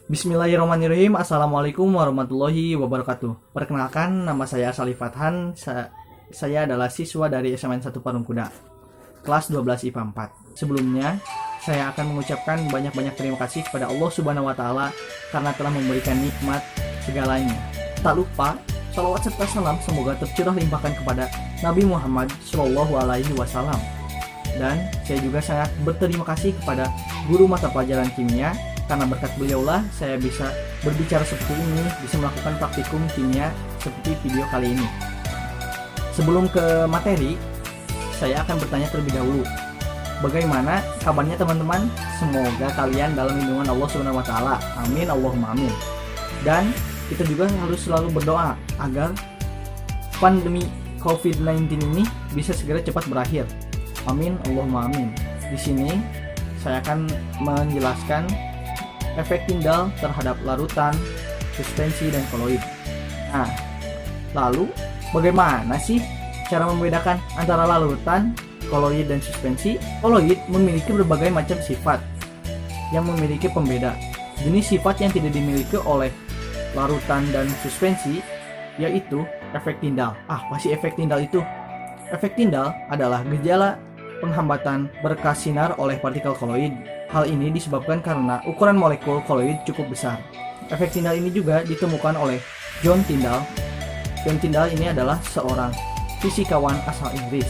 Bismillahirrahmanirrahim. Assalamualaikum warahmatullahi wabarakatuh. Perkenalkan, nama saya Salih Fathan. Saya adalah siswa dari SMN 1 Parungkuda, kelas 12 IPA 4. Sebelumnya, saya akan mengucapkan banyak-banyak terima kasih kepada Allah Subhanahu wa Ta'ala karena telah memberikan nikmat segalanya. Tak lupa, salawat serta salam semoga tercurah limpahkan kepada Nabi Muhammad SAW. Dan saya juga sangat berterima kasih kepada guru mata pelajaran kimia, karena berkat beliaulah saya bisa berbicara seperti ini, bisa melakukan praktikum kimia seperti video kali ini. Sebelum ke materi, saya akan bertanya terlebih dahulu. Bagaimana kabarnya teman-teman? Semoga kalian dalam lindungan Allah Subhanahu wa Ta'ala. Amin, Allahumma amin. Dan kita juga harus selalu berdoa agar pandemi COVID-19 ini bisa segera cepat berakhir. Amin, Allahumma amin. Di sini saya akan menjelaskan efek tindal terhadap larutan, suspensi, dan koloid. Nah, lalu bagaimana sih cara membedakan antara larutan, koloid, dan suspensi? Koloid memiliki berbagai macam sifat yang memiliki pembeda. Jenis sifat yang tidak dimiliki oleh larutan dan suspensi yaitu efek tindal. Apa sih efek tindal itu? Efek tindal adalah gejala penghambatan berkas sinar oleh partikel koloid. Hal ini disebabkan karena ukuran molekul koloid cukup besar. Efek tindal ini juga ditemukan oleh John Tyndall. John Tyndall ini adalah seorang fisikawan asal Inggris.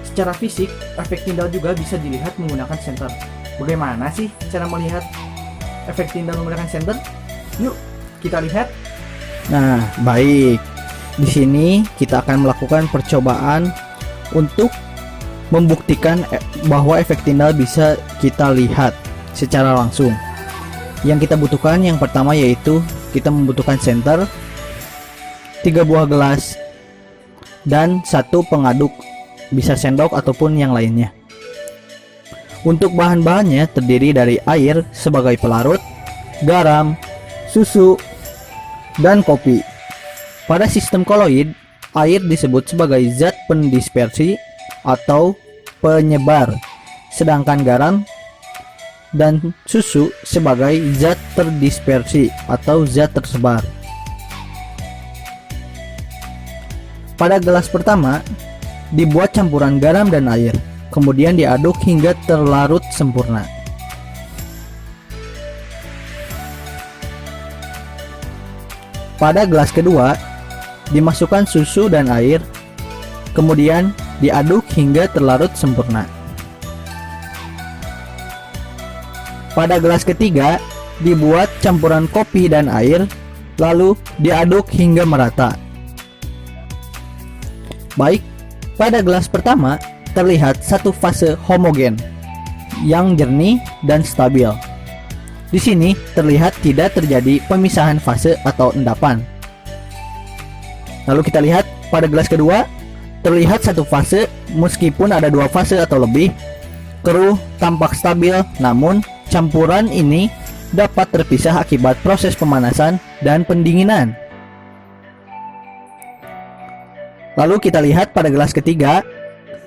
Secara fisik, efek tindal juga bisa dilihat menggunakan senter. Bagaimana sih cara melihat efek tindal menggunakan senter? Yuk, kita lihat. Nah, baik. Di sini kita akan melakukan percobaan untuk membuktikan bahwa efek tindal bisa kita lihat secara langsung. Yang kita butuhkan yang pertama yaitu kita membutuhkan senter, 3 buah gelas, dan 1 pengaduk, bisa sendok ataupun yang lainnya. Untuk bahan-bahannya terdiri dari air sebagai pelarut, garam, susu, dan kopi. Pada sistem koloid, air disebut sebagai zat pendispersi atau penyebar, sedangkan garam dan susu sebagai zat terdispersi atau zat tersebar. Pada gelas pertama dibuat campuran garam dan air, kemudian diaduk hingga terlarut sempurna. Pada gelas kedua dimasukkan susu dan air, kemudian diaduk hingga terlarut sempurna. Pada gelas ketiga dibuat campuran kopi dan air, lalu diaduk hingga merata. Baik, pada gelas pertama terlihat satu fase homogen yang jernih dan stabil. Di sini terlihat tidak terjadi pemisahan fase atau endapan. Lalu kita lihat pada gelas kedua, terlihat satu fase meskipun ada 2 fase atau lebih. Keruh tampak stabil, namun campuran ini dapat terpisah akibat proses pemanasan dan pendinginan. Lalu kita lihat pada gelas ketiga,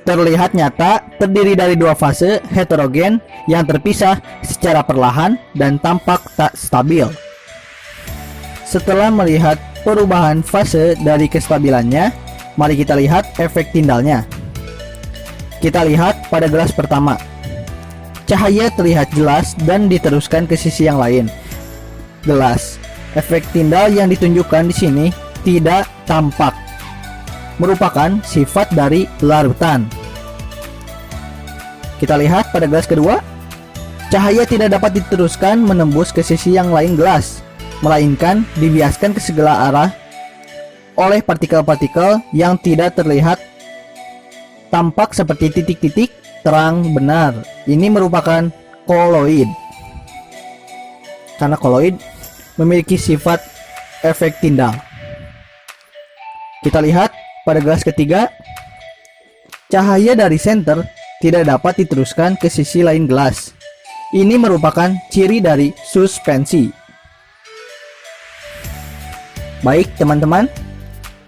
terlihat nyata terdiri dari 2 fase heterogen yang terpisah secara perlahan dan tampak tak stabil. Setelah melihat perubahan fase dari kestabilannya, mari kita lihat efek tindalnya. Kita lihat pada gelas pertama, cahaya terlihat jelas dan diteruskan ke sisi yang lain gelas. Efek tindal yang ditunjukkan di sini tidak tampak, merupakan sifat dari larutan. Kita lihat pada gelas kedua, cahaya tidak dapat diteruskan menembus ke sisi yang lain gelas, melainkan dibiaskan ke segala arah oleh partikel-partikel yang tidak terlihat tampak seperti titik-titik terang benar. Ini merupakan koloid, karena koloid memiliki sifat efek tindal. Kita lihat pada gelas ketiga, cahaya dari senter tidak dapat diteruskan ke sisi lain gelas. Ini merupakan ciri dari suspensi. Baik teman-teman,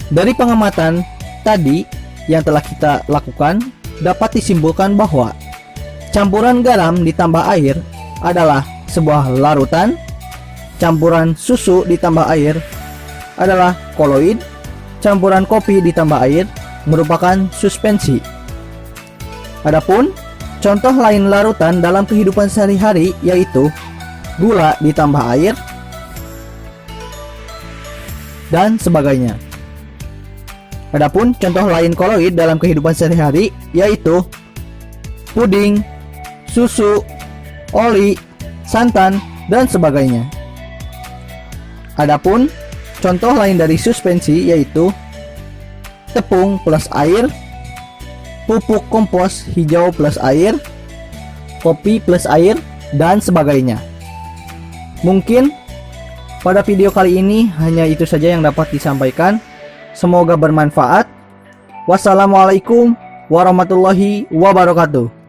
dari pengamatan tadi yang telah kita lakukan, dapat disimpulkan bahwa campuran garam ditambah air adalah sebuah larutan campuran susu ditambah air adalah koloid, campuran kopi ditambah air merupakan suspensi. Adapun contoh lain larutan dalam kehidupan sehari-hari yaitu gula ditambah air dan sebagainya. Adapun contoh lain koloid dalam kehidupan sehari-hari yaitu puding, susu, oli, santan, dan sebagainya. Adapun contoh lain dari suspensi yaitu tepung plus air, pupuk kompos hijau plus air, kopi plus air, dan sebagainya. Mungkin pada video kali ini hanya itu saja yang dapat disampaikan. Semoga bermanfaat. Wassalamualaikum warahmatullahi wabarakatuh.